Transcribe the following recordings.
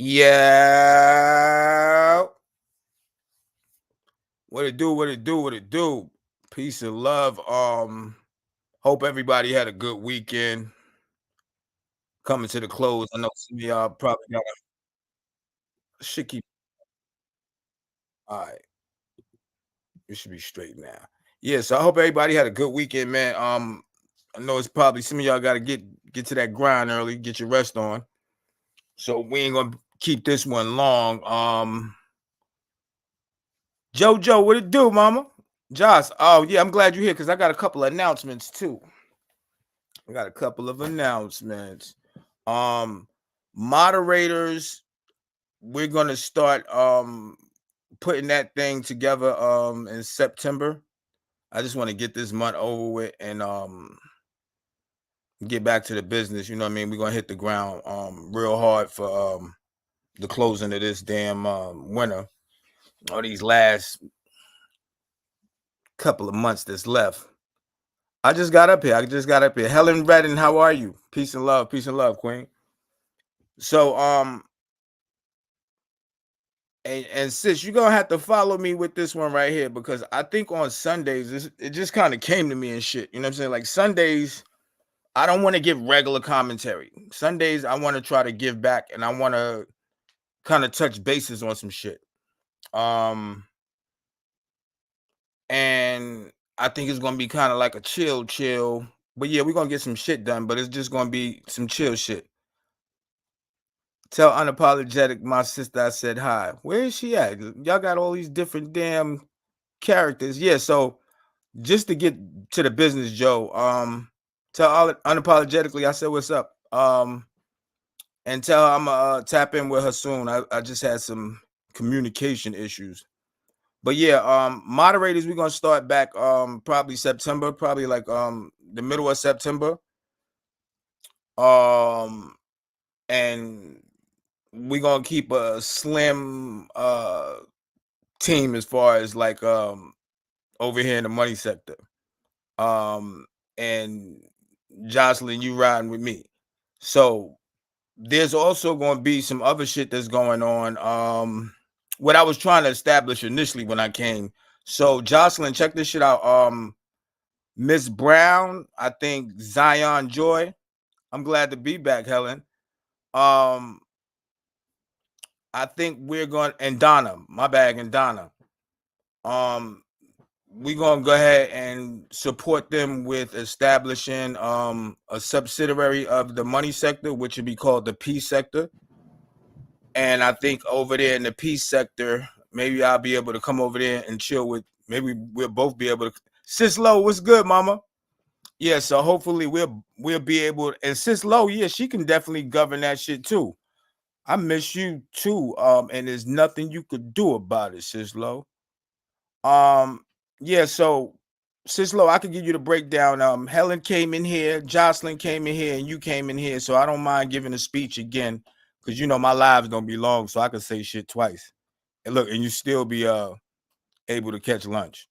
Yeah. What it do? What it do? What it do? Peace and love. Hope everybody had a good weekend. Coming to the close. I know some of y'all probably got a shit keep. All right, you should be straight now. Yeah, so I hope everybody had a good weekend, man. I know it's probably some of y'all got to get to that grind early, get your rest on. So we ain't gonna keep this one long. JoJo, what it do, mama? Josh, oh yeah, I'm glad you're here because I got a couple of announcements too. I got a couple of announcements. Um, Moderators, we're gonna start putting that thing together in September. I just want to get this month over with and get back to the business. You know what I mean? We're gonna hit the ground real hard for the closing of this damn winter or these last couple of months that's left. I just got up here. Helen Redden, how are you? Peace and love, Queen. So and sis, you're gonna have to follow me with this one right here because I think on Sundays it just kind of came to me and shit. You know what I'm saying? Like Sundays, I don't want to give regular commentary. Sundays, I want to try to give back and I want to kind of touch bases on some shit. Um, and I think it's gonna be kind of like a chill. But yeah, we're gonna get some shit done, but it's just gonna be some chill shit. Tell unapologetic my sister I said hi. Where is she at? Y'all got all these different damn characters. Yeah, so just to get to the business, Joe. Tell all unapologetically I said what's up. And tell her I'm gonna tap in with her soon. I just had some communication issues. But yeah, moderators, we're gonna start back probably September, probably like the middle of September. Um and we're gonna keep a slim team as far as like over here in the money sector. And Jocelyn, you riding with me. So there's also going to be some other shit that's going on. What I was trying to establish initially when I came. So Jocelyn, check this shit out. Miss Brown, I think Zion Joy. I'm glad to be back, Helen. Um, I think we're going and Donna, my bag, and Donna. Um, we're gonna go ahead and support them with establishing a subsidiary of the money sector, which would be called the P sector. And I think over there in the peace sector, maybe I'll be able to come over there and chill with. Maybe we'll both be able to. Sis Low, what's good, Mama? Yeah, so hopefully we'll be able. And Sis Low, yeah, she can definitely govern that shit too. I miss you too. And there's nothing you could do about it, Sis Low. Yeah, so Sis Low, I could give you the breakdown. Helen came in here, Jocelyn came in here, and you came in here. So I don't mind giving a speech again, because you know my lives don't be long, so I can say shit twice. And look, and you still be able to catch lunch.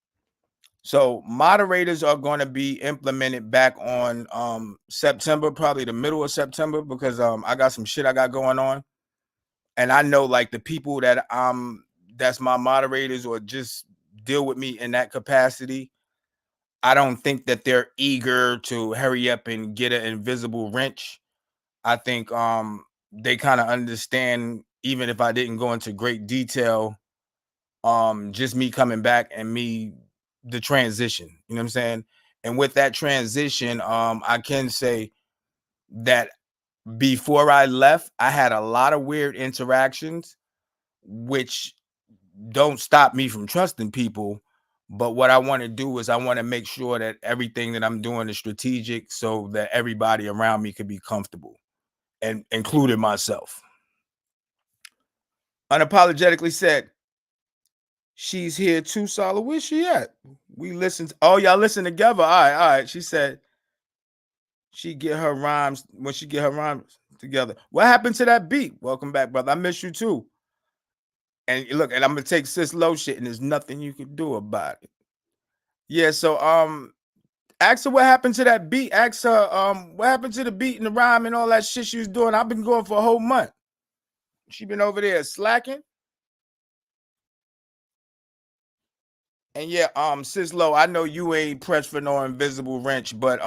So moderators are going to be implemented back on September, probably the middle of September, because I got some shit I got going on. And I know like the people that that's my moderators or just deal with me in that capacity. I don't think that they're eager to hurry up and get an invisible wrench. I think they kind of understand, even if I didn't go into great detail, just me coming back and me the transition. You know what I'm saying? And with that transition, I can say that before I left, I had a lot of weird interactions, which don't stop me from trusting people. But what I want to do is I want to make sure that everything that I'm doing is strategic so that everybody around me could be comfortable, and including myself. Unapologetically said, she's here too, Solid. Where's she at? We listened. Oh, y'all listen together. All right, all right. She said she get her rhymes when she get her rhymes together. What happened to that beat? Welcome back, brother. I miss you too. And look, and I'm gonna take Sis Low shit, and there's nothing you can do about it. Yeah, so ask her what happened to that beat. Ask her what happened to the beat and the rhyme and all that shit she was doing. I've been going for a whole month. She been over there slacking. And yeah, sis Low, I know you ain't pressed for no invisible wrench, but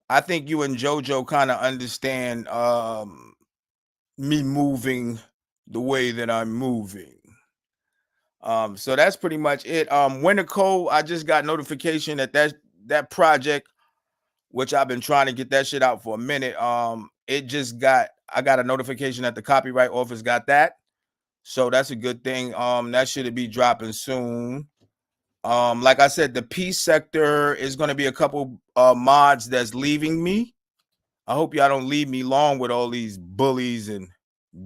I think you and JoJo kind of understand me moving the way that I'm moving. So that's pretty much it. Winter Cold, I just got notification that project, which I've been trying to get that shit out for a minute. I got a notification that the copyright office got that. So that's a good thing. That should be dropping soon. Like I said, the peace sector is gonna be a couple mods that's leaving me. I hope y'all don't leave me long with all these bullies and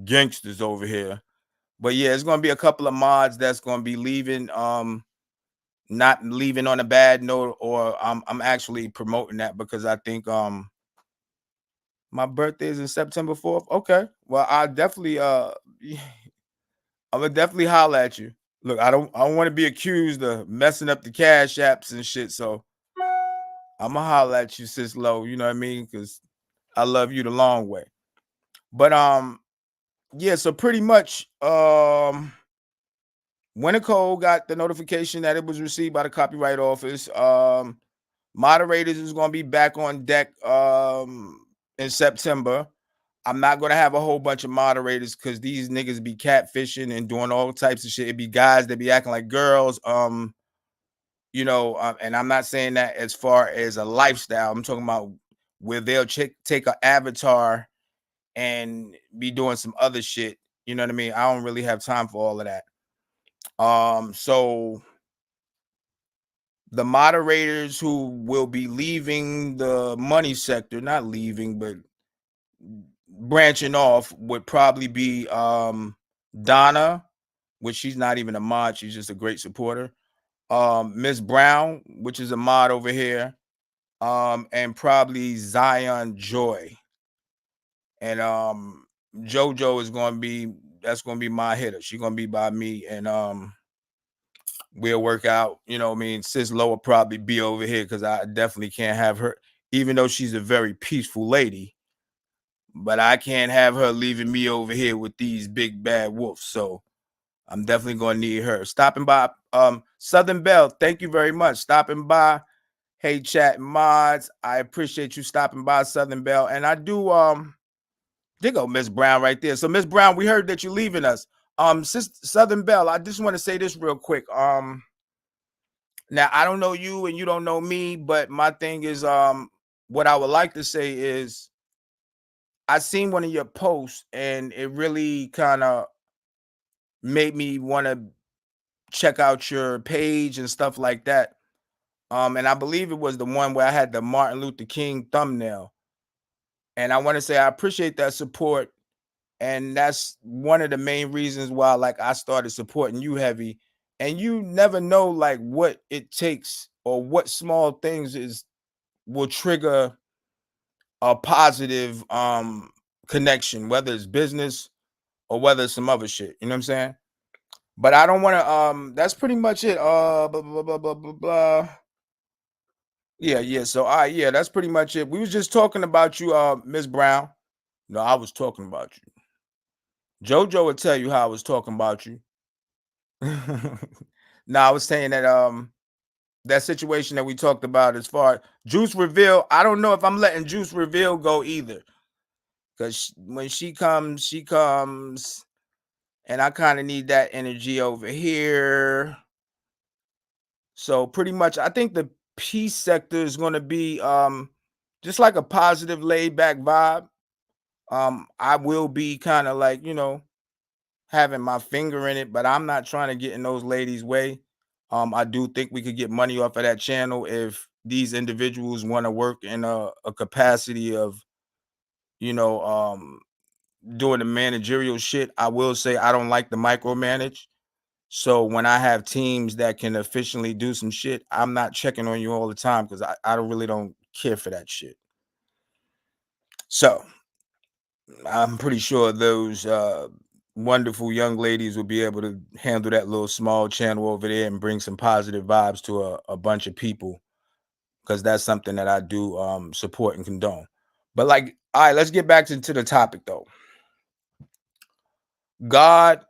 gangsters over here. But yeah, it's gonna be a couple of mods that's gonna be leaving. Not leaving on a bad note, or I'm actually promoting that because I think my birthday is in September 4th. Okay. Well, I definitely I'm gonna definitely holler at you. Look, I don't want to be accused of messing up the cash apps and shit. So I'm gonna holler at you, sis Low. You know what I mean? Because I love you the long way. But yeah, so pretty much when Nicole got the notification that it was received by the copyright office, moderators is gonna be back on deck in September. I'm not gonna have a whole bunch of moderators because these niggas be catfishing and doing all types of shit. It be guys that be acting like girls. And I'm not saying that as far as a lifestyle. I'm talking about where they'll take an avatar and be doing some other shit. You know what I mean? I don't really have time for all of that. So the moderators who will be leaving the money sector, not leaving, but branching off, would probably be Donna, which she's not even a mod, she's just a great supporter. Miss Brown, which is a mod over here, and probably Zion Joy. And JoJo is that's gonna be my hitter. She's gonna be by me, and we'll work out. You know what I mean? Sis Low will probably be over here because I definitely can't have her, even though she's a very peaceful lady. But I can't have her leaving me over here with these big bad wolves. So I'm definitely gonna need her. Stopping by, Southern Belle, thank you very much. Stopping by. Hey, chat mods, I appreciate you stopping by, Southern Belle. And I do there go Miss Brown right there. So Miss Brown, we heard that you're leaving us. Southern Belle, I just want to say this real quick. Now I don't know you and you don't know me, but my thing is what I would like to say is I seen one of your posts and it really kind of made me want to check out your page and stuff like that. And I believe it was the one where I had the Martin Luther King thumbnail. And I want to say I appreciate that support. And that's one of the main reasons why like I started supporting you heavy. And you never know like what it takes or what small things will trigger a positive connection, whether it's business or whether it's some other shit. You know what I'm saying? But I don't want to that's pretty much it. Blah, blah, blah, blah, blah, blah. Yeah. So yeah, that's pretty much it. We was just talking about you, Miss Brown. No, I was talking about you. JoJo would tell you how I was talking about you. No, I was saying that that situation that we talked about as far as Juice Reveal, I don't know if I'm letting Juice Reveal go either. Because when she comes, and I kind of need that energy over here. So pretty much I think the peace sector is going to be just like a positive laid back vibe. I will be kind of like, having my finger in it, but I'm not trying to get in those ladies' way. I do think we could get money off of that channel if these individuals want to work in a capacity of, you know, um, doing the managerial shit. I will say I don't like the micromanage. So when I have teams that can efficiently do some shit, I'm not checking on you all the time because I really don't care for that shit. So I'm pretty sure those wonderful young ladies will be able to handle that little small channel over there and bring some positive vibes to a bunch of people because that's something that I do support and condone. But like, all right, let's get back to the topic though. God,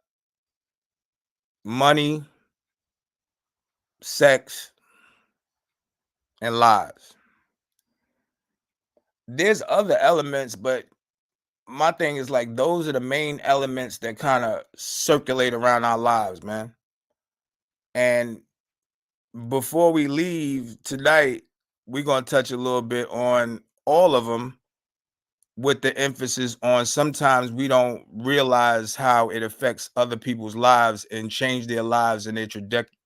money, sex, and lies. There's other elements, but my thing is like those are the main elements that kind of circulate around our lives, man. And before we leave tonight, we're gonna touch a little bit on all of them with the emphasis on sometimes we don't realize how it affects other people's lives and change their lives and their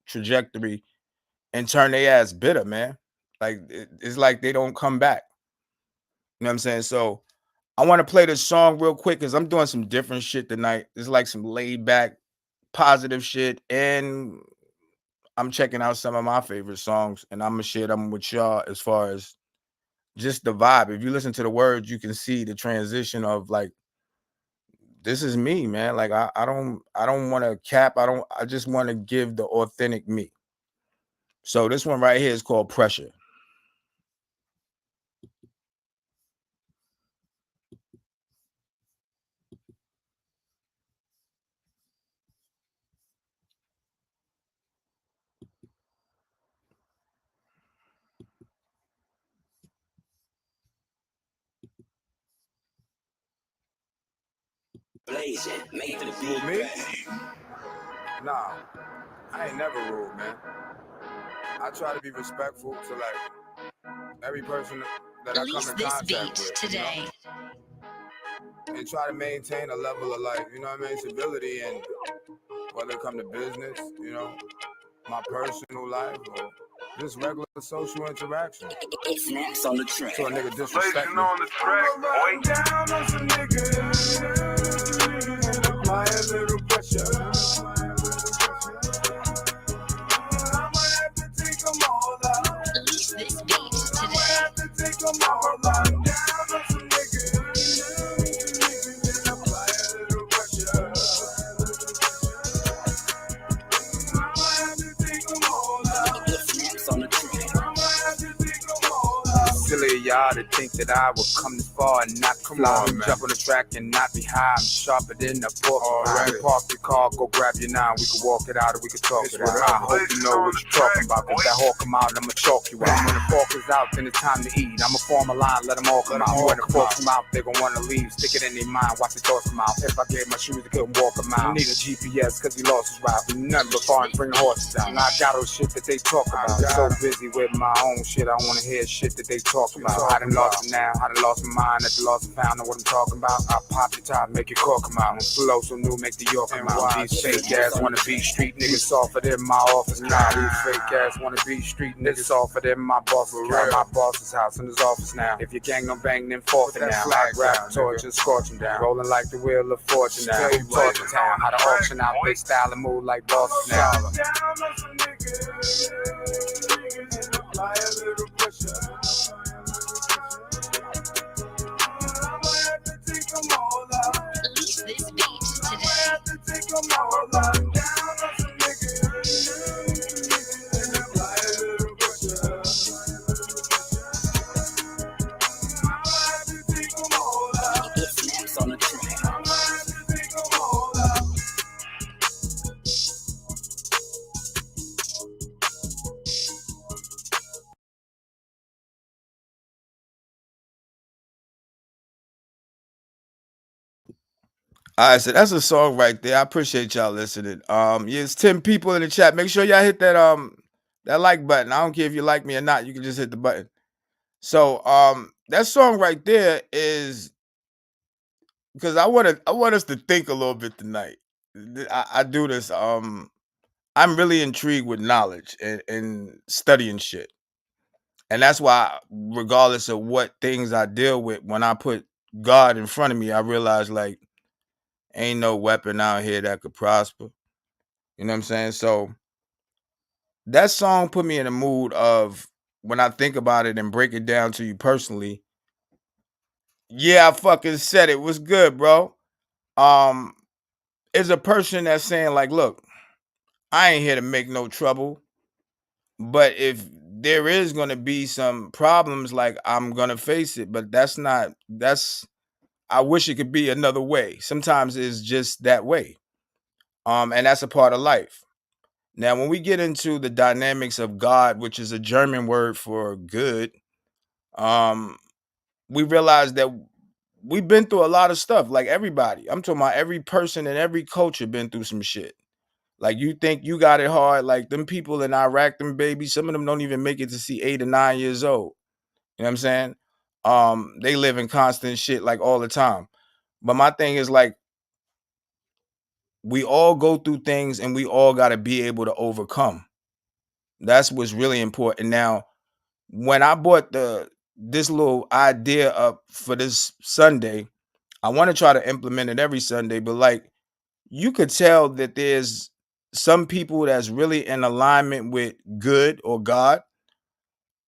trajectory and turn their ass bitter, man. Like it's like they don't come back. You know what I'm saying? So I want to play this song real quick because I'm doing some different shit tonight. It's like some laid back, positive shit. And I'm checking out some of my favorite songs and I'm gonna share them with y'all as far as just the vibe. If you listen to the words, you can see the transition of like this is me, man. Like I don't want to cap. I just want to give the authentic me. So this one right here is called Pressure. Blazing, made for the beat. Me? Nah, I ain't never rude, man. I try to be respectful to like every person that I come in contact with today. You know? And try to maintain a level of like, you know what I mean, civility and whether it come to business, you know, my personal life or just regular social interaction. It's next on the track. So a nigga disrespect me. On the track, boy. Down on some niggas and apply a little pressure. I'ma have to take them all out. Release this beat today. I'ma have to take them all out. Down on some niggas and apply a little pressure. I'ma have to take them all out. It's next on the track. Silly y'all to think that I would come this far and not fly. Jump on the track and not be high. I'm sharper than the pork. Alright, park your car, go grab your nine. We can walk it out or we can talk it out. I hope you know what you're talking about. Cause that hawk come out, I'ma chalk you out. When the fork is out, then it's time to eat. I'ma form a line, let them all come out. When the fork come out, they gon' wanna leave. Stick it in their mind, watch the thoughts come out. If I gave my shoes, they couldn't walk them out. Need a GPS cause he lost his route. Nothing but far and bring the horses out. And I got all shit that they talk about. So busy with my own shit, I wanna hear shit that they talk about. I done lost it now, I done lost my mind, at the lost and found, know what I'm talking about. I pop your top, make your car come out. Flow so new, make the York come out. These fake ass wanna be street niggas softer than my office now. These fake ass wanna be street niggas softer than my boss. My boss's house in his office now. If your gang don't bang, then forfeit now. I grab torch and scorch them down. Rolling like the wheel of fortune now. Who taught the town how to auction out? They style and move like bosses now. Down on some niggas and apply a little pressure. Release this beat today. I have to take them all out. Down on some niggas and apply a little pressure. I have to take them all out. It's next on the track. I have to take them all out. All right, so that's a song right there. I appreciate y'all listening. Yeah, it's 10 people in the chat. Make sure y'all hit that like button. I don't care if you like me or not. You can just hit the button. So that song right there is because I want us to think a little bit tonight. I do this. I'm really intrigued with knowledge and studying shit. And that's why, regardless of what things I deal with, when I put God in front of me, I realize like ain't no weapon out here that could prosper. You know what I'm saying? So that song put me in a mood of when I think about it and break it down to you personally. Yeah, I fucking said it. Was good, bro. Um, is a person that's saying like, look, I ain't here to make no trouble, but if there is gonna be some problems, like I'm gonna face it. But that's I wish it could be another way. Sometimes it's just that way. And that's a part of life. Now, when we get into the dynamics of God, which is a German word for good, um, we realize that we've been through a lot of stuff. Like everybody, I'm talking about every person in every culture been through some shit. Like you think you got it hard, like them people in Iraq, them babies, some of them don't even make it to see 8 or 9 years old. You know what I'm saying? They live in constant shit like all the time. But my thing is like we all go through things and we all got to be able to overcome. That's what's really important. Now, when I bought this little idea up for this Sunday, I want to try to implement it every Sunday, but like you could tell that there's some people that's really in alignment with good or God.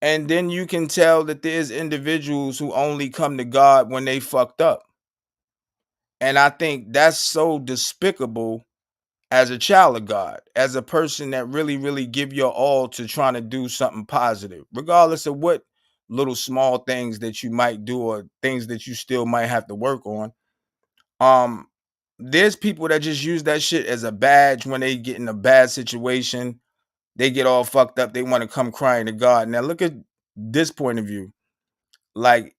And then you can tell that there's individuals who only come to God when they fucked up. And I think that's so despicable as a child of God, as a person that really, really give your all to trying to do something positive, regardless of what little small things that you might do or things that you still might have to work on. Um, there's people that just use that shit as a badge when they get in a bad situation. They get all fucked up. They want to come crying to God. Now look at this point of view. Like,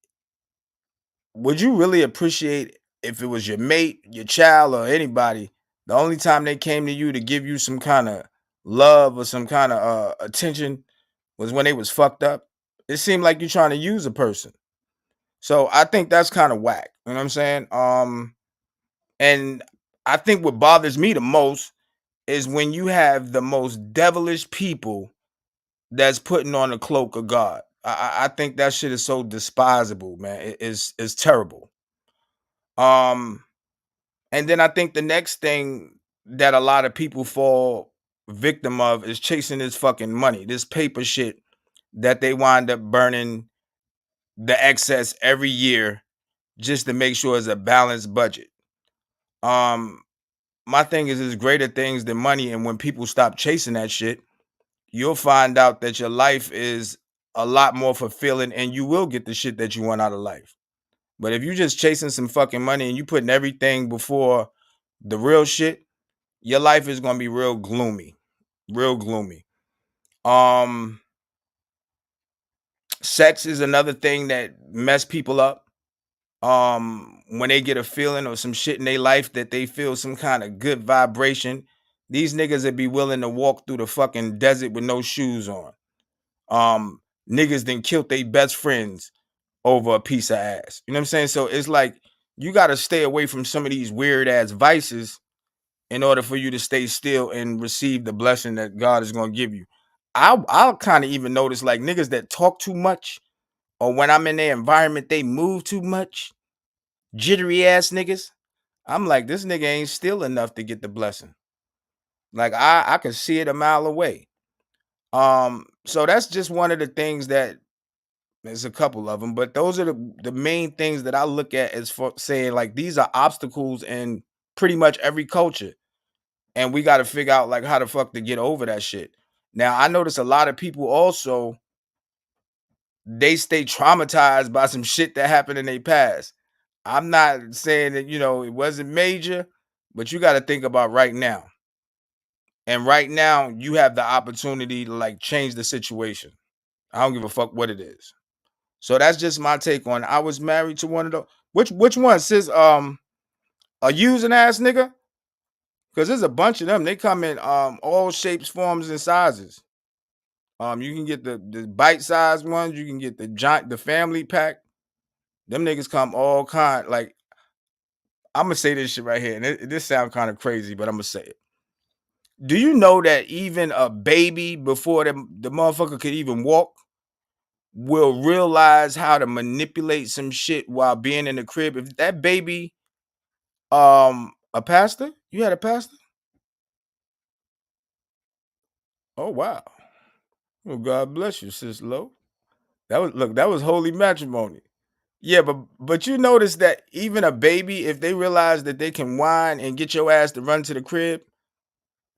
would you really appreciate if it was your mate, your child, or anybody? The only time they came to you to give you some kind of love or some kind of attention was when they was fucked up. It seemed like you're trying to use a person. So I think that's kind of whack. You know what I'm saying? And I think what bothers me the most is when you have the most devilish people that's putting on the cloak of God. I think that shit is so despisable, man. It's terrible. Um, and then I think the next thing that a lot of people fall victim of is chasing this fucking money, this paper shit that they wind up burning the excess every year just to make sure it's a balanced budget. Um, my thing is there's greater things than money, and when people stop chasing that shit, you'll find out that your life is a lot more fulfilling and you will get the shit that you want out of life. But if you just chasing some fucking money and you putting everything before the real shit, your life is gonna be real gloomy. Real gloomy. Um Sex is another thing that mess people up. When they get a feeling or some shit in their life that they feel some kind of good vibration, these niggas would be willing to walk through the fucking desert with no shoes on. Niggas then killed their best friends over a piece of ass. You know what I'm saying? So it's like you got to stay away from some of these weird ass vices in order for you to stay still and receive the blessing that God is going to give you. I'll kind of even notice like niggas that talk too much or when I'm in their environment they move too much, jittery ass niggas. I'm like this nigga ain't still enough to get the blessing. Like I can see it a mile away. So that's just one of the things that there's a couple of them, but those are the main things that I look at as for saying like these are obstacles in pretty much every culture. And we got to figure out like how the fuck to get over that shit. Now, I notice a lot of people also they stay traumatized by some shit that happened in their past. I'm not saying that, it wasn't major, but you got to think about right now. And right now, you have the opportunity to like change the situation. I don't give a fuck what it is. So that's just my take on it. I was married to one of those. Which one, sis? A using ass nigga? Because there's a bunch of them. They come in all shapes, forms, and sizes. You can get the bite sized ones. You can get the family pack. Them niggas come all kind. Like I'm gonna say this shit right here, and this sounds kind of crazy, but I'm gonna say it. Do you know that even a baby before the motherfucker could even walk will realize how to manipulate some shit while being in the crib? If that baby, a pastor, you had a pastor? Oh wow. Well, God bless you, sis Low. That was holy matrimony. Yeah, but you notice that even a baby, if they realize that they can whine and get your ass to run to the crib,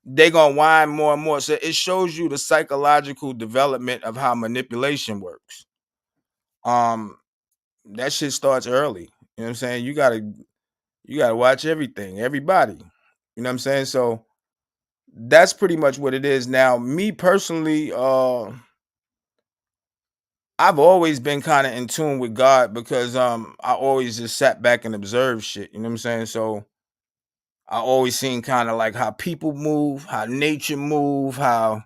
they gonna whine more and more. So it shows you the psychological development of how manipulation works. Um, that shit starts early. You know what I'm saying? You gotta watch everything, everybody. You know what I'm saying? So that's pretty much what it is. Now, me personally, I've always been kind of in tune with God because I always just sat back and observed shit. You know what I'm saying? So I always seen kind of like how people move, how nature move, how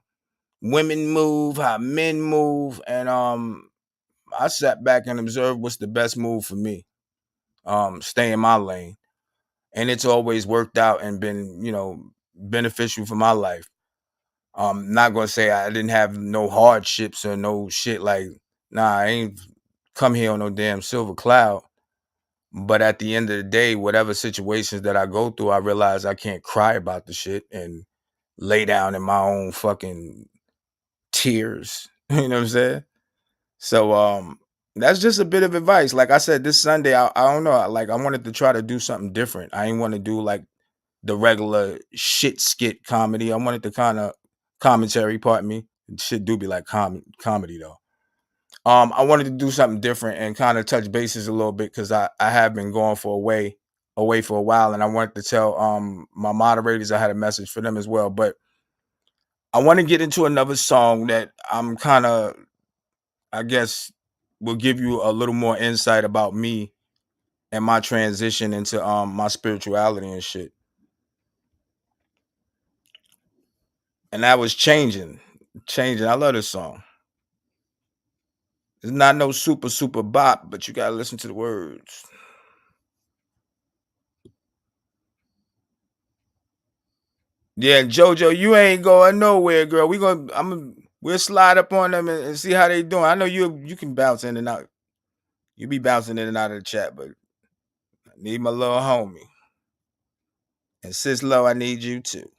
women move, how men move, and I sat back and observed what's the best move for me. Stay in my lane, and it's always worked out and been, beneficial for my life. Not gonna say I didn't have no hardships or no shit like, nah, I ain't come here on no damn silver cloud. But at the end of the day, whatever situations that I go through, I realize I can't cry about the shit and lay down in my own fucking tears. You know what I'm saying? So that's just a bit of advice. Like I said, this Sunday, I don't know. Like I wanted to try to do something different. I didn't want to do like the regular shit skit comedy. I wanted to kind of commentary, pardon me. Shit do be like comedy though. I wanted to do something different and kind of touch bases a little bit because I have been going for away for a while, and I wanted to tell my moderators I had a message for them as well. But I want to get into another song that I'm kind of, I guess, will give you a little more insight about me and my transition into my spirituality and shit. And that was changing. I love this song. It's not no super bop, but you gotta listen to the words. Yeah, JoJo, you ain't going nowhere, girl. We'll slide up on them and see how they doing. I know you can bounce in and out. You be bouncing in and out of the chat, but I need my little homie. And Sis Low, I need you too.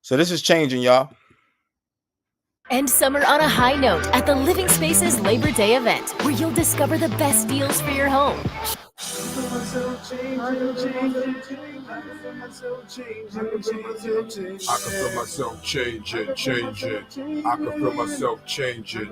So this is changing, y'all. End summer on a high note at the Living Spaces Labor Day event, where you'll discover the best deals for your home. I can feel myself changing. I can feel myself changing. I can feel myself changing.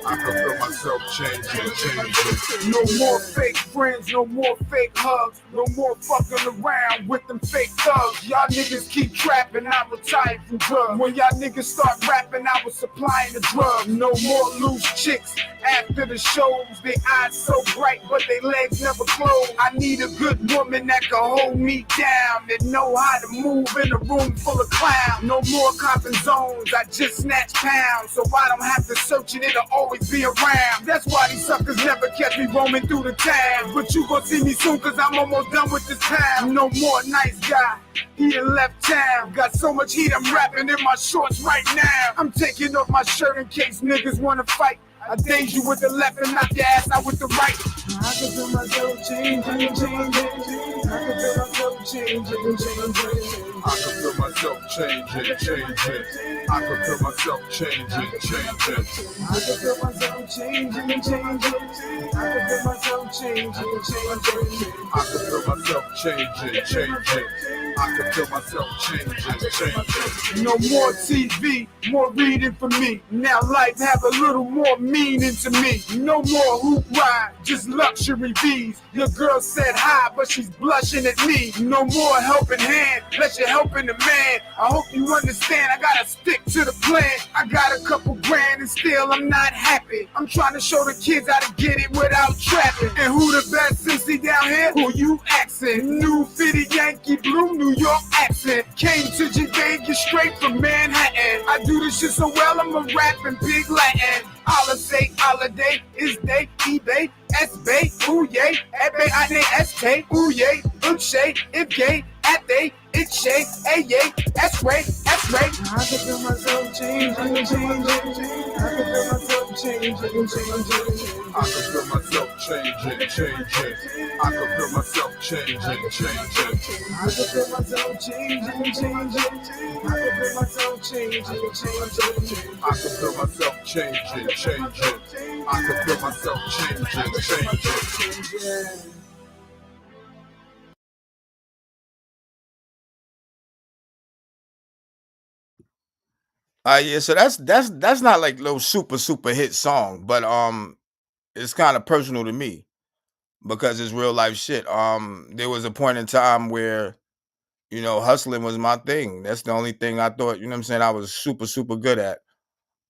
I can feel myself changing. No more fake friends, no more fake hugs, no more fucking around with them fake thugs. Y'all niggas keep trapping, I retired from drugs. When y'all niggas start rapping, I was supplying the drugs. No more loose chicks after the shows. They eyes so bright, but they legs never close. I need a good woman that can hold me down, that know how to move in a room full of clowns. No more copping zones, I just snatch pounds, so I don't have to search it, it'll always be around. That's why these suckers never kept me roaming through the town. But you gon' see me soon, cause I'm almost done with this town. No more nice guy, he done left town. Got so much heat, I'm rapping in my shorts right now. I'm taking off my shirt in case niggas wanna fight. I daze you with the left and knock your ass out with the right. I can feel myself changing. I can feel myself changing. I can feel myself changing. I can feel myself changing. I can feel myself changing. I can feel myself changing. I can feel myself changing. I can feel myself changing. No more TV, more reading for me. Now life have a little more meaning to me. No more hoop ride, just luxury V's. Your girl said hi, but she's blushing at me. No more helping hand, let you helping the man. I hope you understand, I gotta stick to the plan. I got a couple grand and still I'm not happy. I'm trying to show the kids how to get it without trapping. And who the best sissy down here? Who you asking? New Fitty Yankee Blue New York accent. Came to Vegas straight from Manhattan. I do this shit so well, I'm a rapping big Latin. I'll say holiday, is day, eBay, S-Bay, ooh yay, Ebe, I name S-K, ooh yay, Uche, if gay, at they, it's shay, hey yay, S-Ray. I can feel myself changing. I can feel myself changing. I can feel myself changing. I can feel myself changing. I can feel myself changing. I can feel myself changing. I can feel myself changing. I can feel myself changing. Yeah, so that's not like no super hit song, but it's kind of personal to me because it's real life shit. There was a point in time where, hustling was my thing. That's the only thing I thought, what I'm saying, I was super good at.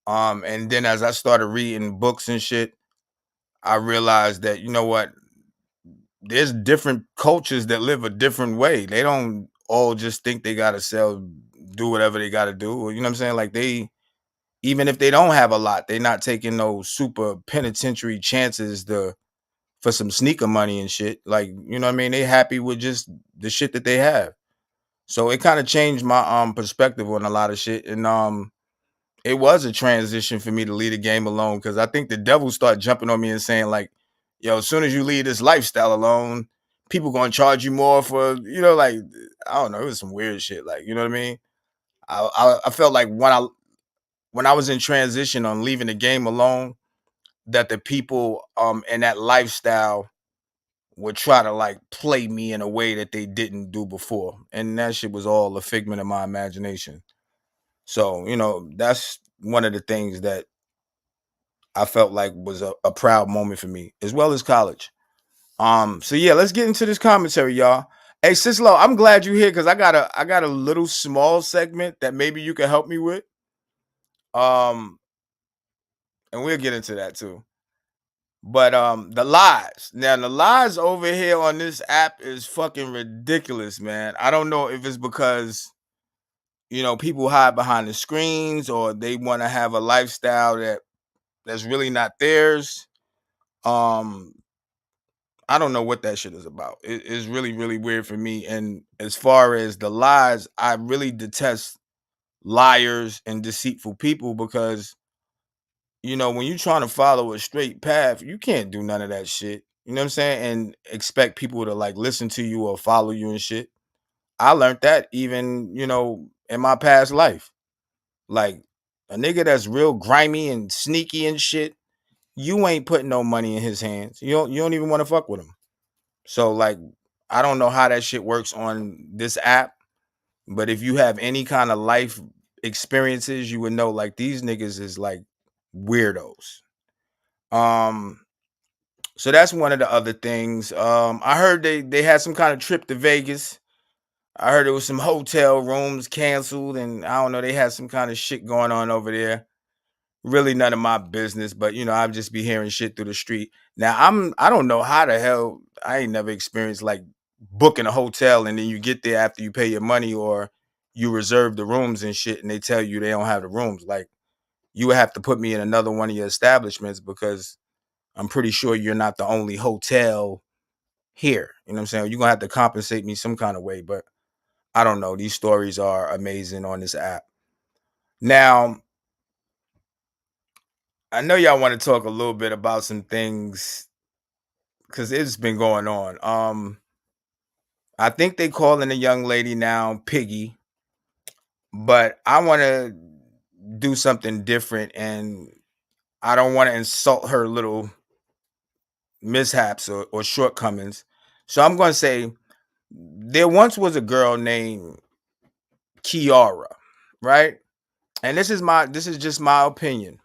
And then as I started reading books and shit, I realized that, what, there's different cultures that live a different way. They don't all just think they gotta sell, do whatever they gotta do. You know what I'm saying? Like even if they don't have a lot, they're not taking those super penitentiary chances for some sneaker money and shit. Like, you know what I mean? They happy with just the shit that they have. So it kind of changed my perspective on a lot of shit. And it was a transition for me to leave the game alone because I think the devil started jumping on me and saying, like, yo, as soon as you leave this lifestyle alone, people gonna charge you more for, like, I don't know, it was some weird shit. Like, you know what I mean? I felt like when I was in transition on leaving the game alone, that the people in that lifestyle would try to like play me in a way that they didn't do before. And that shit was all a figment of my imagination. So, that's one of the things that I felt like was a proud moment for me, as well as college. So yeah, let's get into this commentary, y'all. Hey, Sislo, I'm glad you're here because I got a little small segment that maybe you can help me with. Um, and we'll get into that too. But the lies. Now the lies over here on this app is fucking ridiculous, man. I don't know if it's because people hide behind the screens or they want to have a lifestyle that's really not theirs. Um I don't know what that shit is about. It's really really weird for me. And as far as the lies, I really detest liars and deceitful people because when you're trying to follow a straight path, you can't do none of that shit. You know what I'm saying? And expect people to like listen to you or follow you and shit. I learned that even, in my past life. Like a nigga that's real grimy and sneaky and shit, you ain't putting no money in his hands. You don't even want to fuck with him. So like I don't know how that shit works on this app, but if you have any kind of life experiences, you would know like these niggas is like weirdos. Um, so that's one of the other things. I heard they had some kind of trip to Vegas. I heard there was some hotel rooms canceled, and I don't know, they had some kind of shit going on over there. Really none of my business, but I'd just be hearing shit through the street. Now I don't know how the hell I ain't never experienced like booking a hotel and then you get there after you pay your money or you reserve the rooms and shit and they tell you they don't have the rooms. Like you would have to put me in another one of your establishments because I'm pretty sure you're not the only hotel here. You know what I'm saying? You're gonna have to compensate me some kind of way, but I don't know. These stories are amazing on this app. Now, I know y'all want to talk a little bit about some things because it's been going on. I think they calling a young lady now Piggy, but I want to do something different, and I don't want to insult her little mishaps or shortcomings. So I'm going to say there once was a girl named Kiara, right? And this is just my opinion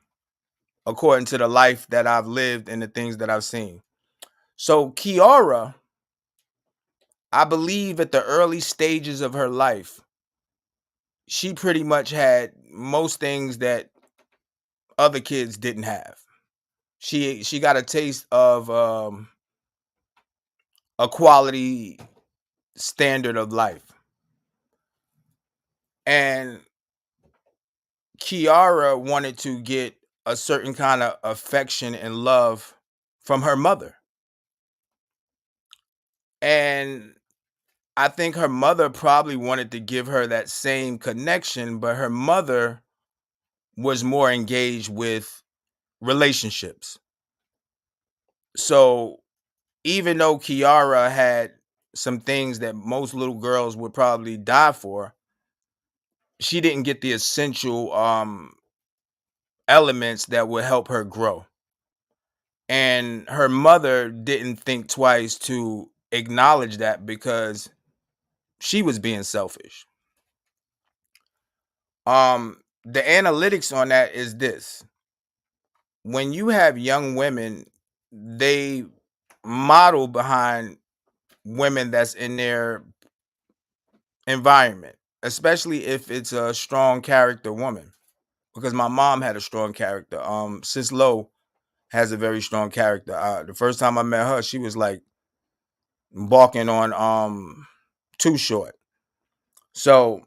according to the life that I've lived and the things that I've seen. So Kiara, I believe at the early stages of her life, she pretty much had most things that other kids didn't have. She got a taste of a quality standard of life. And Kiara wanted to get a certain kind of affection and love from her mother. And I think her mother probably wanted to give her that same connection, but her mother was more engaged with relationships. So even though Kiara had some things that most little girls would probably die for, she didn't get the essential elements that would help her grow. And her mother didn't think twice to acknowledge that because she was being selfish. the analytics on that is this: when you have young women, they model behind women that's in their environment, especially if it's a strong character woman. Because my mom had a strong character. Sis Lowe has a very strong character. The first time I met her, she was like balking on Too Short. So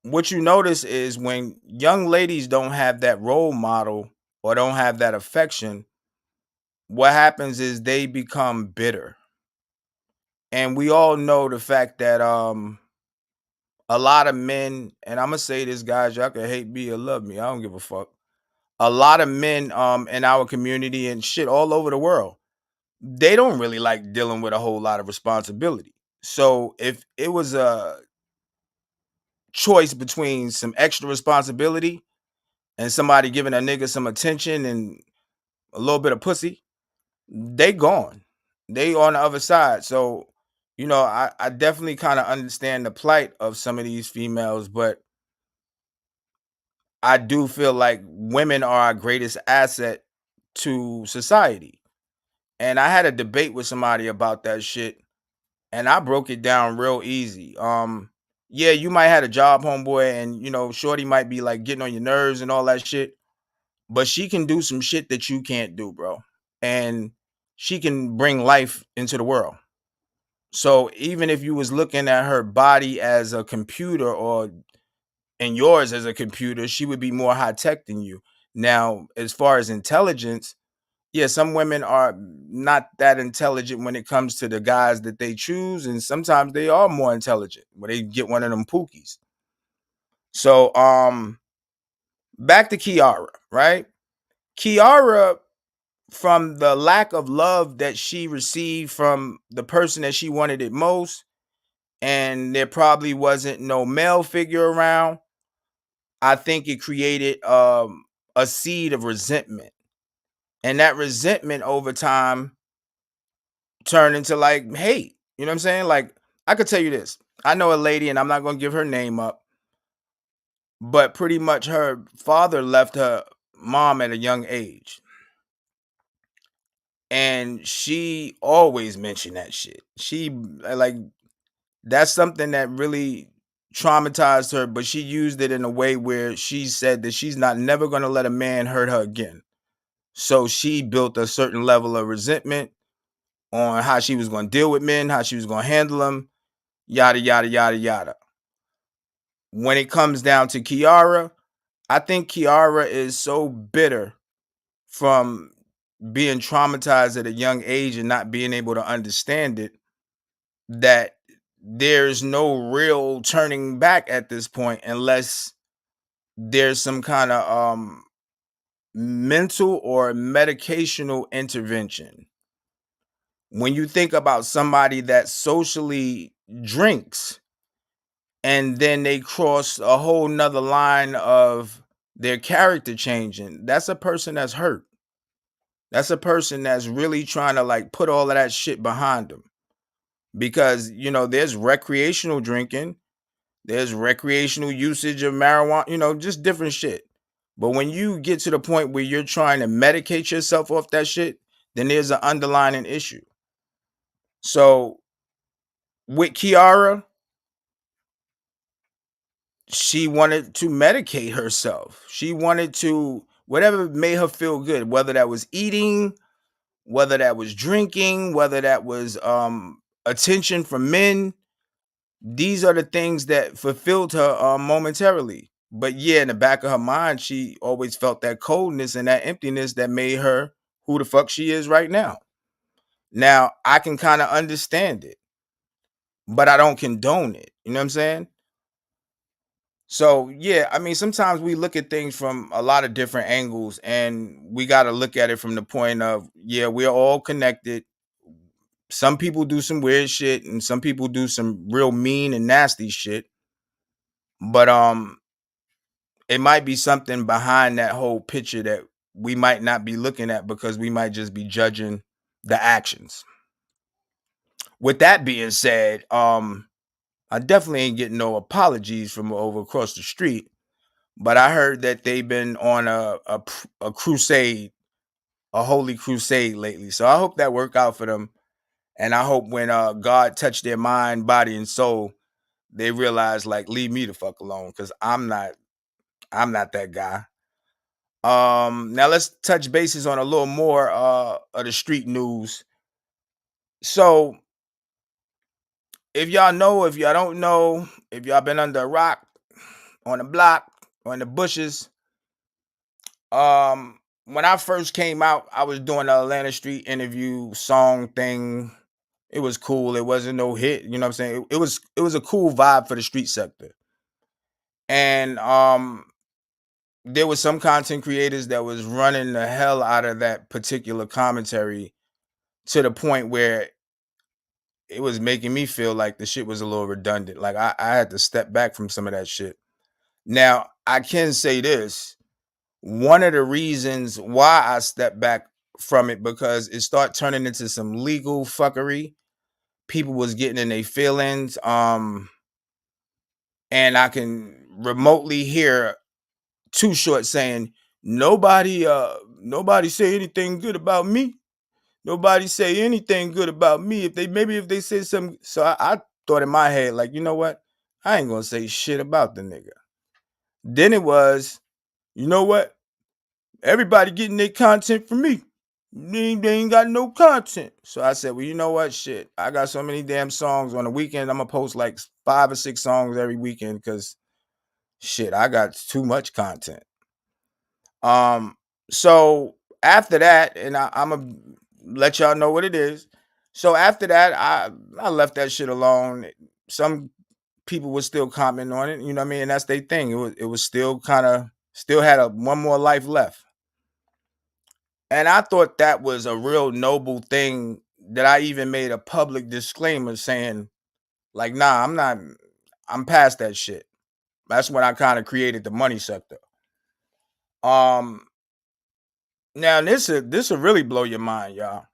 what you notice is when young ladies don't have that role model or don't have that affection, what happens is they become bitter. And we all know the fact that a lot of men, and I'm gonna say this, guys, y'all can hate me or love me, I don't give a fuck. A lot of men in our community and shit all over the world, they don't really like dealing with a whole lot of responsibility. So if it was a choice between some extra responsibility and somebody giving a nigga some attention and a little bit of pussy, they gone. They on the other side. So, I definitely kind of understand the plight of some of these females, but I do feel like women are our greatest asset to society. And I had a debate with somebody about that shit, and I broke it down real easy. Yeah, you might have a job, homeboy, and shorty might be like getting on your nerves and all that shit, but she can do some shit that you can't do, bro. And she can bring life into the world. So even if you was looking at her body as a computer or and yours as a computer, she would be more high tech than you. Now, as far as intelligence, yeah, some women are not that intelligent when it comes to the guys that they choose, and sometimes they are more intelligent when they get one of them pookies. So, back to Kiara, right? Kiara, from the lack of love that she received from the person that she wanted it most, and there probably wasn't no male figure around, I think it created a seed of resentment. And that resentment over time turned into like hate. You know what I'm saying? Like, I could tell you this. I know a lady, and I'm not going to give her name up, but pretty much her father left her mom at a young age. And she always mentioned that shit. She, like, that's something that really traumatized her, but she used it in a way where she said that she's not never going to let a man hurt her again. So she built a certain level of resentment on how she was going to deal with men, how she was going to handle them, yada, yada, yada, yada. When it comes down to Kiara, I think Kiara is so bitter from being traumatized at a young age and not being able to understand it that there's no real turning back at this point unless there's some kind of mental or medicational intervention. When you think about somebody that socially drinks and then they cross a whole nother line of their character changing, that's a person that's hurt. That's a person that's really trying to like put all of that shit behind them. Because, there's recreational drinking, there's recreational usage of marijuana, just different shit. But when you get to the point where you're trying to medicate yourself off that shit, then there's an underlying issue. So with Kiara, she wanted to medicate herself. She wanted to, whatever made her feel good, whether that was eating, whether that was drinking, whether that was attention from men. These are the things that fulfilled her momentarily. But yeah, in the back of her mind, she always felt that coldness and that emptiness that made her who the fuck she is right now. Now, I can kind of understand it, but I don't condone it. You know what I'm saying? So, yeah, I mean, sometimes we look at things from a lot of different angles, and we got to look at it from the point of, yeah, we're all connected. Some people do some weird shit, and some people do some real mean and nasty shit. But it might be something behind that whole picture that we might not be looking at because we might just be judging the actions. With that being said, I definitely ain't getting no apologies from over across the street. but I heard that they've been on a crusade, a holy crusade lately. So I hope that work out for them, and I hope when God touch their mind, body, and soul, they realize like leave me the fuck alone because I'm not that guy. Now let's touch bases on a little more of the street news. So if y'all know, if y'all don't know, if y'all been under a rock, on the block, or in the bushes, when I first came out, I was doing the Atlanta Street interview song thing. It was cool. It wasn't no hit, you know what I'm saying? It was a cool vibe for the street sector. And there was some content creators that was running the hell out of that particular commentary to the point where it was making me feel like the shit was a little redundant. Like I had to step back from some of that shit. Now, I can say this. One of the reasons why I stepped back from it because it started turning into some legal fuckery. People was getting in their feelings. And I can remotely hear Too Short saying, nobody say anything good about me. Nobody say anything good about me. If they say something, so I thought in my head, like, you know what? I ain't gonna say shit about the nigga. Then it was, you know what? Everybody getting their content from me. They ain't got no content. So I said, well, you know what? Shit. I got so many damn songs on the weekend. I'm gonna post like 5 or 6 songs every weekend because shit, I got too much content. So after that, and I'm gonna let y'all know what it is. So after that, I left that shit alone. Some people were still commenting on it, you know what I mean? And that's their thing. It was still still had one more life left. And I thought that was a real noble thing that I even made a public disclaimer saying, like, nah, I'm past that shit. That's when I kind of created the money sector. Um Now this will really blow your mind, y'all.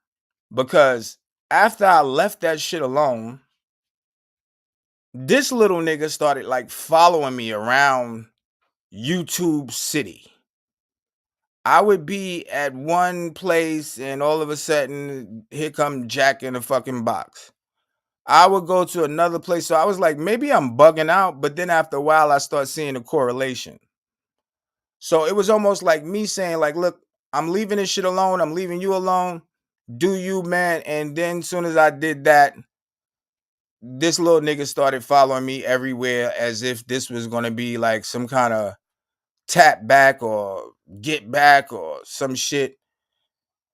Because after I left that shit alone, this little nigga started like following me around YouTube City. I would be at one place and all of a sudden here come Jack in a fucking box. I would go to another place. So I was like, maybe I'm bugging out, but then after a while I start seeing a correlation. So it was almost like me saying, like, look, I'm leaving this shit alone. I'm leaving you alone. Do you, man? And then as soon as I did that, this little nigga started following me everywhere as if this was gonna be like some kind of tap back or get back or some shit.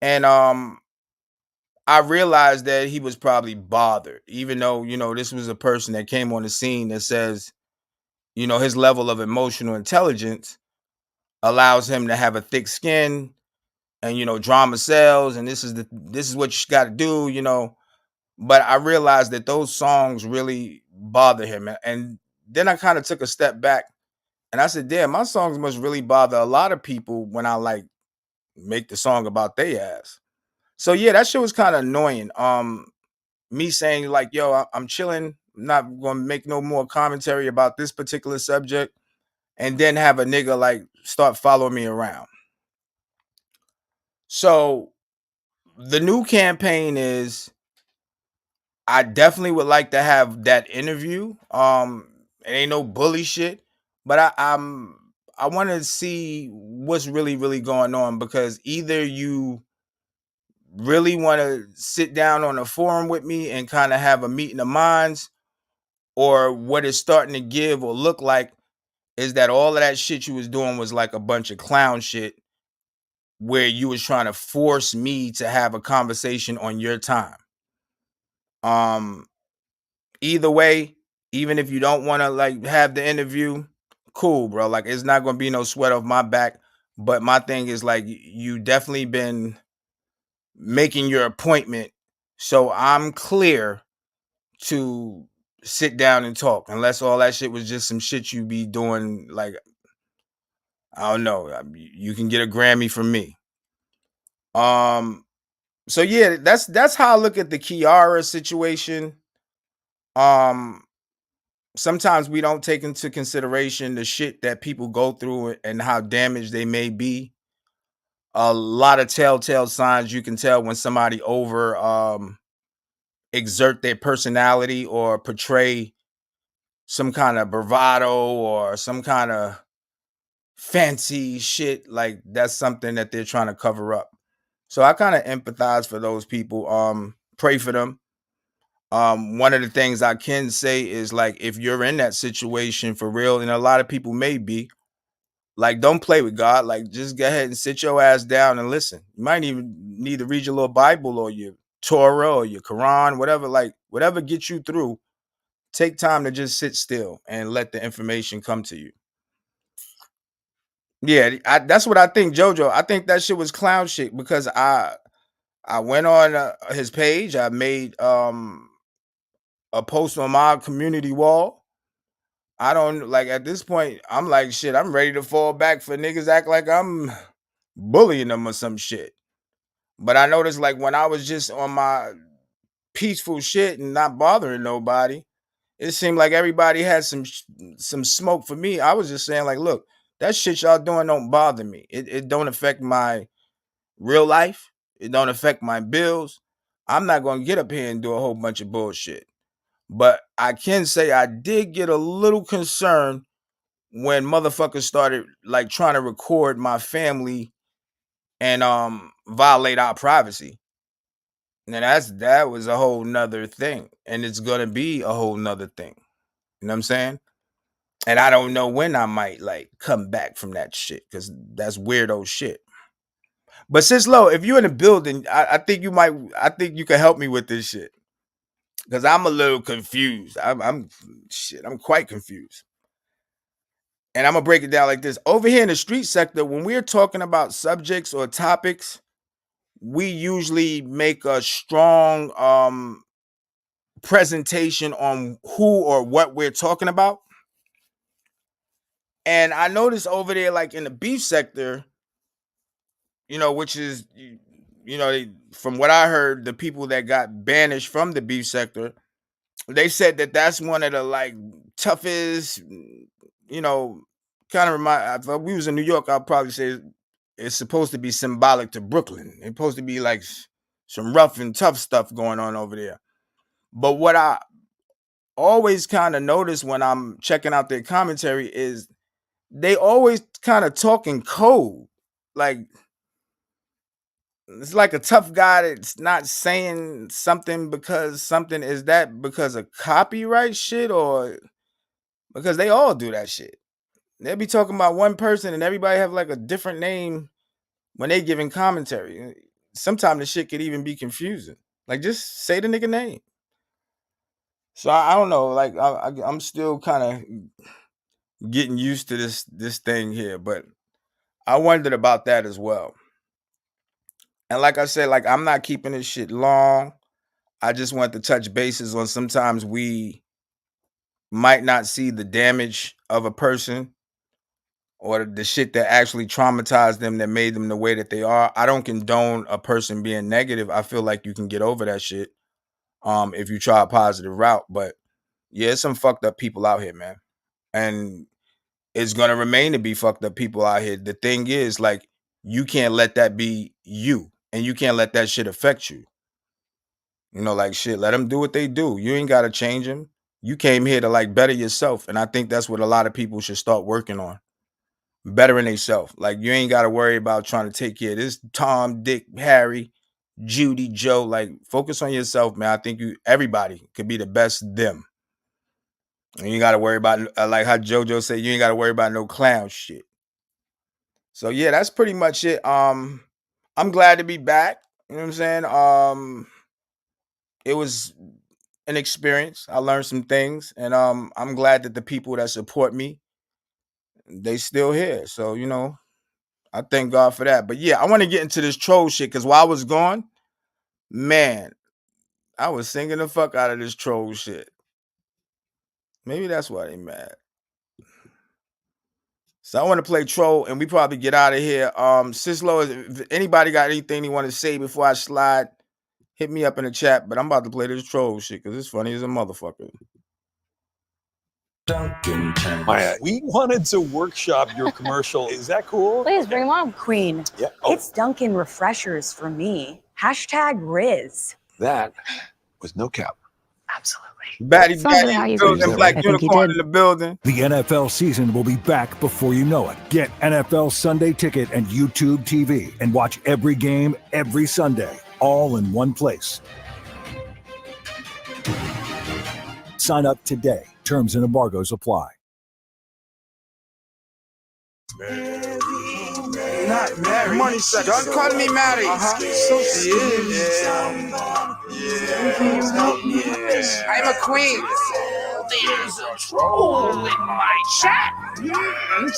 And I realized that he was probably bothered, even though, this was a person that came on the scene that says, his level of emotional intelligence allows him to have a thick skin and, drama sells. And this is what you got to do, But I realized that those songs really bother him. And then I kind of took a step back and I said, damn, my songs must really bother a lot of people when I like make the song about they ass. So yeah, that shit was kind of annoying. Me saying like, yo, I'm chilling, not gonna make no more commentary about this particular subject, and then have a nigga like start following me around. So the new campaign is I definitely would like to have that interview. It ain't no bully shit, but I want to see what's really, really going on because either you really want to sit down on a forum with me and kind of have a meeting of minds, or what it's starting to give or look like is that all of that shit you was doing was like a bunch of clown shit where you was trying to force me to have a conversation on your time. Either way, even if you don't want to like have the interview, cool, bro. Like it's not gonna be no sweat off my back. But my thing is like you definitely been making your appointment, so I'm clear to sit down and talk. Unless all that shit was just some shit you be doing, like I don't know. You can get a Grammy from me. So yeah, that's how I look at the Kiara situation. Um, sometimes we don't take into consideration the shit that people go through and how damaged they may be. A lot of telltale signs you can tell when somebody over exert their personality or portray some kind of bravado or some kind of fancy shit. Like that's something that they're trying to cover up. So I kind of empathize for those people. Pray for them. One of the things I can say is like if you're in that situation for real, and a lot of people may be, like don't play with God. Like just go ahead and sit your ass down and listen. You might even need to read your little Bible or your Torah or your Quran, whatever, like whatever gets you through. Take time to just sit still and let the information come to you. Yeah, that's what I think, JoJo. I think that shit was clown shit because I went on his page. I made a post on my community wall. I don't like at this point. I'm like shit. I'm ready to fall back for niggas act like I'm bullying them or some shit. But I noticed like when I was just on my peaceful shit and not bothering nobody, it seemed like everybody had some smoke for me. I was just saying like, look, that shit y'all doing don't bother me. It don't affect my real life. It don't affect my bills. I'm not gonna get up here and do a whole bunch of bullshit. But I can say I did get a little concerned when motherfuckers started like trying to record my family and violate our privacy. And that was a whole nother thing. And it's gonna be a whole nother thing. You know what I'm saying? And I don't know when I might like come back from that shit because that's weirdo shit. But Sis Low, if you're in the building, I think I think you can help me with this shit. Because I'm a little confused. I'm quite confused. And I'm gonna break it down like this. Over here in the street sector, when we're talking about subjects or topics, we usually make a strong presentation on who or what we're talking about. And I noticed over there, like in the beef sector, which is, from what I heard, the people that got banished from the beef sector, they said that that's one of the like toughest, you know, kind of remind. If we was in New York, I'd probably say it's supposed to be symbolic to Brooklyn. It's supposed to be like some rough and tough stuff going on over there. But what I always kind of notice when I'm checking out their commentary is they always kind of talking code. Like it's like a tough guy that's not saying something because something is that because of copyright shit or because they all do that shit. They'll be talking about one person and everybody have like a different name when they giving commentary. Sometimes the shit could even be confusing. Like just say the nigga name. So I don't know. Like I'm still kind of getting used to this thing here, but I wondered about that as well. And like I said, like I'm not keeping this shit long. I just want to touch bases on sometimes we might not see the damage of a person or the shit that actually traumatized them that made them the way that they are. I don't condone a person being negative. I feel like you can get over that shit if you try a positive route. But yeah, it's some fucked up people out here, man. And it's gonna remain to be fucked up people out here. The thing is, like, you can't let that be you. And you can't let that shit affect you. Like shit, let them do what they do. You ain't gotta change them. You came here to like better yourself. And I think that's what a lot of people should start working on. Bettering themselves. Like you ain't gotta worry about trying to take care of this Tom, Dick, Harry, Judy, Joe. Like focus on yourself, man. I think everybody could be the best them. And you ain't gotta worry about like how JoJo said, you ain't gotta worry about no clown shit. So yeah, that's pretty much it. I'm glad to be back. You know what I'm saying? It was an experience. I learned some things, and I'm glad that the people that support me, they still here. So I thank God for that. But yeah, I want to get into this troll shit because while I was gone, man, I was singing the fuck out of this troll shit. Maybe that's why they mad. So I want to play troll, and we probably get out of here. Sislo, if anybody got anything they want to say before I slide, hit me up in the chat. But I'm about to play this troll shit because it's funny as a motherfucker. Dunkin' Tank. Maya, we wanted to workshop your commercial. Is that cool? Please bring them on. Queen. Yeah. Oh, It's Dunkin' Refreshers for me. Hashtag Riz. that was no cap. Absolutely. Batty, Sounds like Batty how in the you building, phrased it. Black I think he Unicorn did. in the building. The NFL season will be back before you know it. Get NFL Sunday Ticket and YouTube TV and watch every game every Sunday, all in one place. Sign up today. Terms and embargoes apply. Not Mary. Money sex. Don't call me Mary. So she is. I'm a queen. There's a troll in my chat.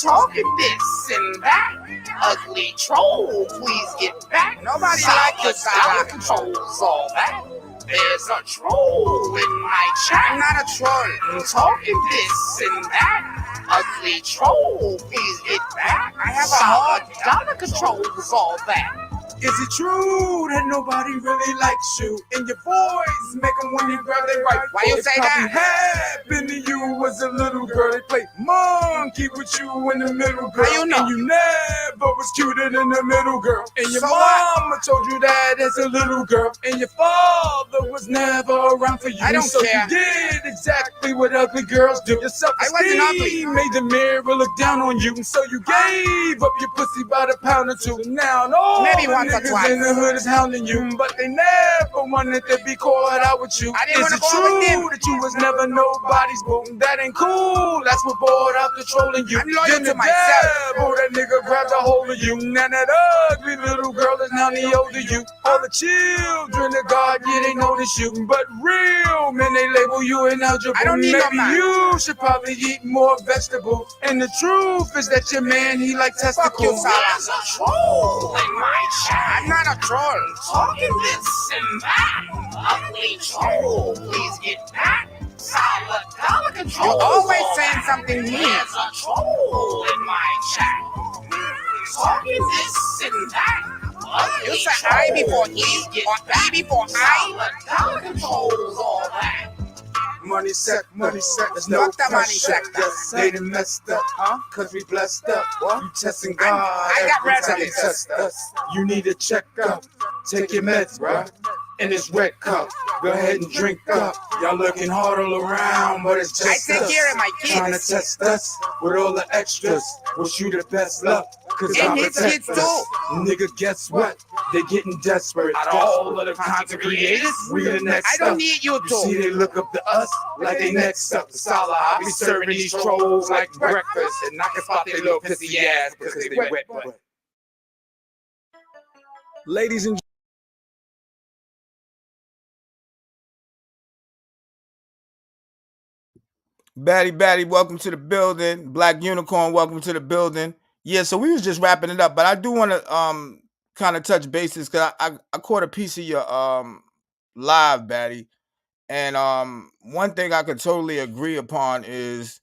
Talking this and that. Ugly troll, please get back. Nobody like this guy. Controls all that. There's a troll in my chat. I'm not a troll. Talking this and that. Ugly troll, please get back. I have a heart. Dollar controls all that. Is it true that nobody really likes you? And your boys make them when you grab their right. Why you say that? Happened to you as a little girl. They play monkey with you in the middle, girl. How you know? And you never was cuter than the middle girl. And your mama told you that as a little girl. And your father was never around for you. I don't care. You did exactly what ugly girls do. Your self-esteem made the mirror look down on you. And so you gave up your pussy by the pound or two. Now all Maybe the once or niggas twice. in the hood is hounding you, but they never wanted to be caught out with you. I didn't Is wanna it go out with true them. that you was never nobody's boo? That ain't cool. That's what brought out controlling you. I'm loyal Then to the myself. devil, that nigga grabbed a hold of you. Now that ugly little girl is now the older you. All the children of God, yeah, they notice you. But real men, they label you ineligible. I don't need no Maybe man. you should probably eat more vegetables. And the truth is that your man, he like testicles. Fuck you, Salah. There's a troll in my chat. I'm not a troll. Talking this and that. Ugly troll, please get back. Solid dollar control. You're always saying something mean. There's a troll in my chat. Talking this and that. Ugly You said I before troll, E please get or back. E before I? Solid dollar controls all that. Money sack, there's no no Fuck the money pressure. sack. Yes, they done messed up, cause we blessed up. What? You testing God, I got every red time on you this. test us. You need to check up, take your meds, bruh. In this red cup, go ahead and drink up. Y'all looking hard all around, but it's I just take us. care of my Trying to kids. test us with all the extras. Wish you the best luck, cause And I his protect kids us. Nigga, guess what? They getting desperate. Out of all of the content creators, we the next I don't up. need you You see, to. they look up to us like they next up. Salah, I be serving these trolls like breakfast, and I can spot their little pissy ass because they wet. Ladies and Batty, welcome to the building. Black Unicorn, welcome to the building. Yeah, so we was just wrapping it up, but I do want to kind of touch bases because I caught a piece of your live, Batty, and one thing I could totally agree upon is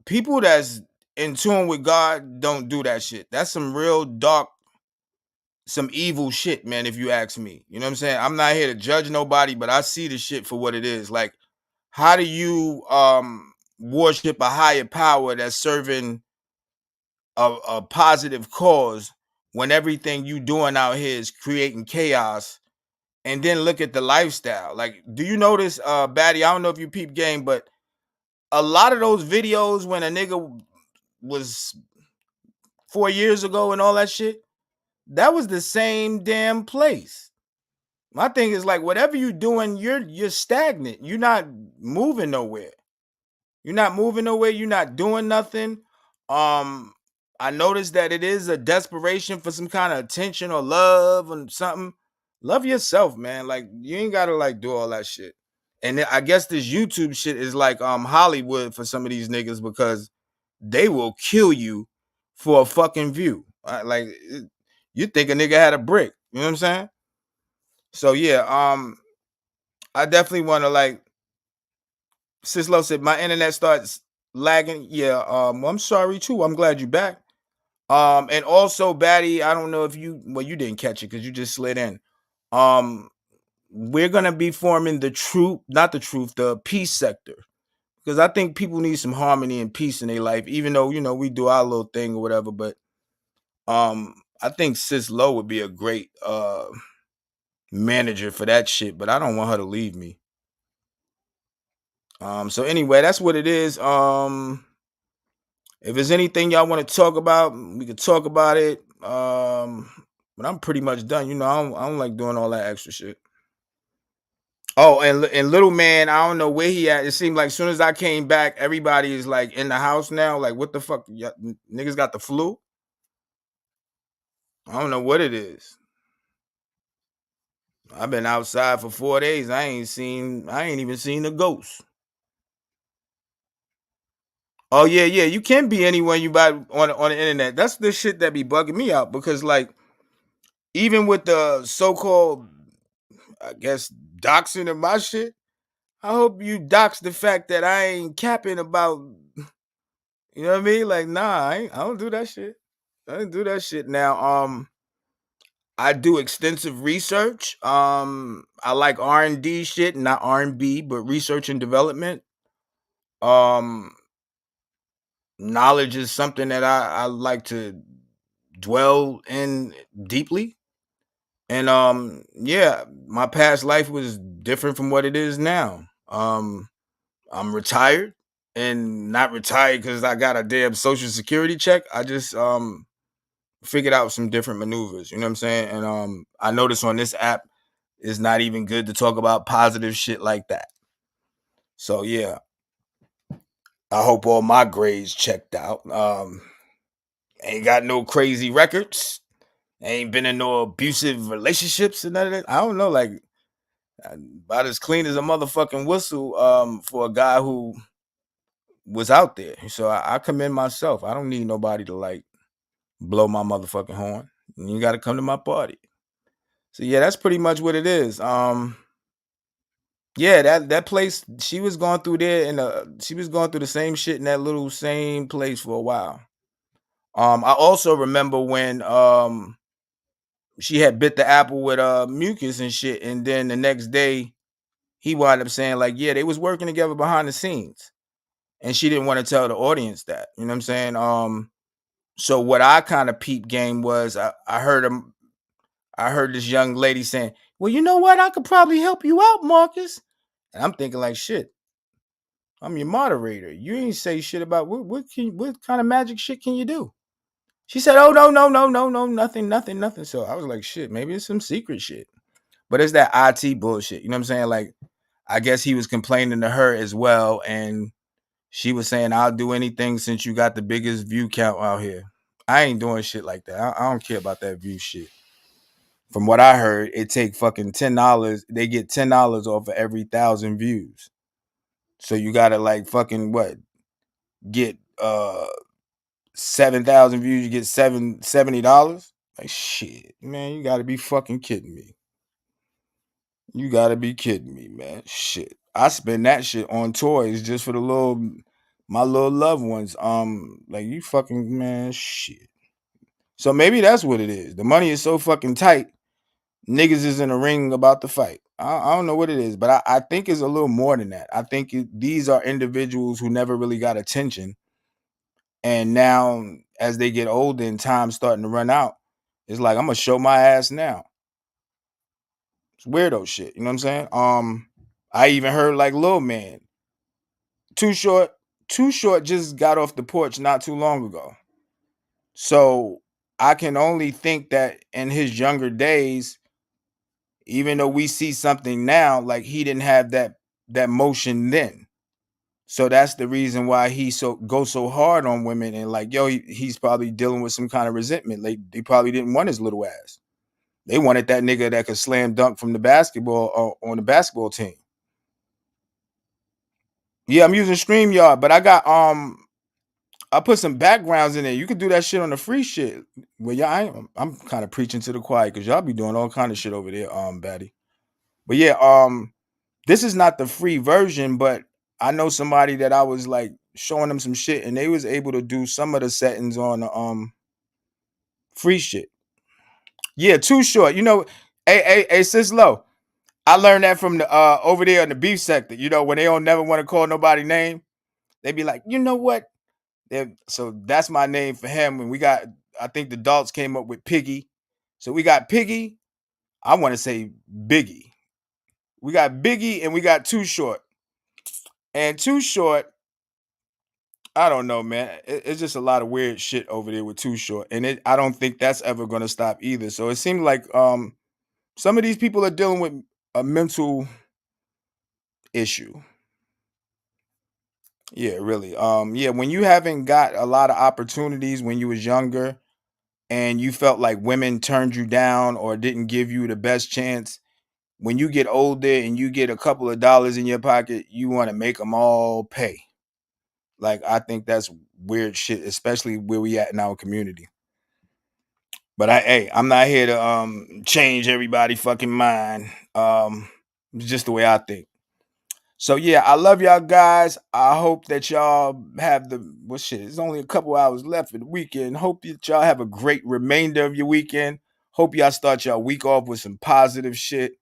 people that's in tune with God don't do that shit. That's some real dark, some evil shit, man, if you ask me. You know what I'm saying? I'm not here to judge nobody, but I see the shit for what it is. Like, how do you worship a higher power that's serving a positive cause when everything you doing out here is creating chaos? And then look at the lifestyle. Like, do you notice, Batty, I don't know if you peep game, but a lot of those videos when a nigga was 4 years ago and all that shit, that was the same damn place. My thing is, like, whatever you doing, you're stagnant. You're not moving nowhere. You're not moving nowhere. You're not doing nothing. I noticed that it is a desperation for some kind of attention or love or something. Love yourself, man. Like, you ain't gotta like do all that shit. And I guess this YouTube shit is like Hollywood for some of these niggas because they will kill you for a fucking view. You think a nigga had a brick. You know what I'm saying? So yeah, I definitely want to like. Sislo said my internet starts lagging. Yeah, I'm sorry too. I'm glad you're back. And also, Batty, I don't know if you didn't catch it because you just slid in. We're gonna be forming the peace sector because I think people need some harmony and peace in their life, even though, you know, we do our little thing or whatever. But I think Sis Low would be a great manager for that shit, but I don't want her to leave me. So anyway, that's what it is. If there's anything y'all want to talk about, we can talk about it. But I'm pretty much done. You know, I don't like doing all that extra shit. Oh, and little man, I don't know where he at. It seemed like as soon as I came back, everybody is like in the house now. Like, what the fuck? Niggas got the flu? I don't know what it is. I've been outside for 4 days. I ain't even seen a ghost. Oh yeah, yeah. You can be anywhere you buy on the internet. That's the shit that be bugging me out because like even with the so-called, I guess, doxing of my shit, I hope you dox the fact that I ain't capping about, you know what I mean? Like, nah, I don't do that shit. I don't do that shit. Now, I do extensive research. I like R&D shit, not R&B, but research and development. Knowledge is something that I like to dwell in deeply. And yeah, my past life was different from what it is now. I'm retired and not retired because I got a damn social security check. I just figured out some different maneuvers, you know what I'm saying? And I noticed on this app it's not even good to talk about positive shit like that. So yeah, I hope all my grades checked out. Ain't got no crazy records. Ain't been in no abusive relationships and none of that. I don't know, like about as clean as a motherfucking whistle for a guy who was out there. So I commend myself. I don't need nobody to like blow my motherfucking horn. You got to come to my party. So yeah, that's pretty much what it is. Yeah, that place, she was going through there and she was going through the same shit in that little same place for a while. I also remember when she had bit the apple with mucus and shit, and then the next day he wound up saying like, yeah, they was working together behind the scenes, and she didn't want to tell the audience that. You know what I'm saying? So what I kind of peep game was I heard this young lady saying, well, you know what? I could probably help you out, Marcus. And I'm thinking like, shit, I'm your moderator. You ain't say shit about what kind of magic shit can you do? She said, oh, no, nothing. So I was like, shit, maybe it's some secret shit. But it's that IT bullshit. You know what I'm saying? Like, I guess he was complaining to her as well. And she was saying, I'll do anything since you got the biggest view count out here. I ain't doing shit like that. I don't care about that view shit. From what I heard, it take fucking $10. They get $10 off of every 1,000 views. So you gotta like fucking what? Get 7,000 views, you get $70. Like shit, man, you gotta be fucking kidding me. You gotta be kidding me, man. Shit. I spend that shit on toys just for my little loved ones. Like you fucking man, shit. So maybe that's what it is. The money is so fucking tight. Niggas is in a ring about the fight. I don't know what it is, but I think it's a little more than that. I think these are individuals who never really got attention. And now, as they get older and time's starting to run out, it's like, I'm going to show my ass now. It's weirdo shit. You know what I'm saying? I even heard like Lil Man. Too Short just got off the porch not too long ago. So I can only think that in his younger days, even though we see something now, like he didn't have that motion then. So that's the reason why he goes so hard on women and like, yo, he's probably dealing with some kind of resentment. Like they probably didn't want his little ass. They wanted that nigga that could slam dunk from the basketball on the basketball team. Yeah, I'm using StreamYard, but I got I put some backgrounds in there. You could do that shit on the free shit. Well, yeah, I'm kind of preaching to the choir because y'all be doing all kind of shit over there, Batty. But yeah, this is not the free version, but I know somebody that I was like showing them some shit, and they was able to do some of the settings on the free shit. Yeah, Too Short. You know, hey, Sis Low. I learned that from the over there in the beef sector. You know, when they don't never want to call nobody name. They be like, you know what? So that's my name for him. And we got, I think the adults came up with Piggy. So we got Piggy. I want to say Biggie. We got Biggie and we got Too Short. And Too Short, I don't know, man. It's just a lot of weird shit over there with Too Short. And I don't think that's ever gonna stop either. So it seems like some of these people are dealing with a mental issue. Yeah, really. Yeah, when you haven't got a lot of opportunities when you was younger and you felt like women turned you down or didn't give you the best chance, when you get older and you get a couple of dollars in your pocket, you want to make them all pay. Like, I think that's weird shit, especially where we at in our community. But I'm not here to change everybody fucking mind. It's just the way I think. So yeah, I love y'all guys. I hope that y'all have it's only a couple hours left for the weekend. Hope that y'all have a great remainder of your weekend. Hope y'all start y'all week off with some positive shit,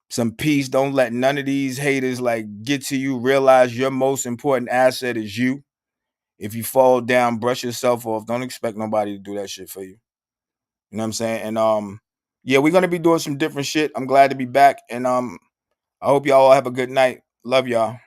some peace. Don't let none of these haters get to you. Realize your most important asset is you. If you fall down, brush yourself off. Don't expect nobody to do that shit for you. You know what I'm saying? And yeah, we're gonna be doing some different shit. I'm glad to be back. And I hope y'all all have a good night. Love y'all.